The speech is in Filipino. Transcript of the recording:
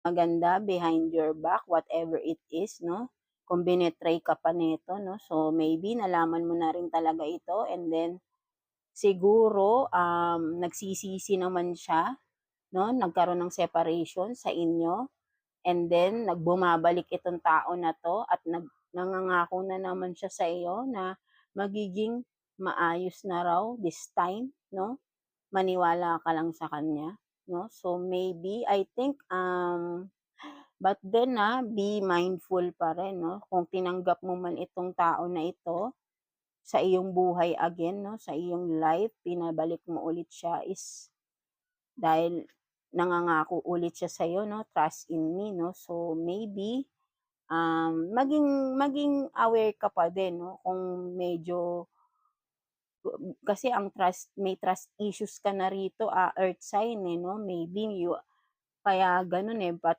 maganda behind your back, whatever it is, no? Kung binetray ka pa nito, no? So, maybe nalaman mo na rin talaga ito and then siguro, nagsisisi naman siya, no? Nagkaroon ng separation sa inyo and then nagbumabalik itong tao na 'to at nangangako na naman siya sa iyo na magiging maayos na raw this time, no? Maniwala ka lang sa kanya, no? So, maybe I think, but then, be mindful pa rin 'no, kung tinanggap mo man itong tao na ito sa iyong buhay again 'no, sa iyong life, pinabalik mo ulit siya is dahil nangangako ulit siya sa'yo 'no, "Trust in me," 'no. So, maybe, maging maging aware ka pa din 'no, kung medyo kasi ang may trust issues ka na rito, earth sign, eh, 'no, maybe kaya gano'n, eh,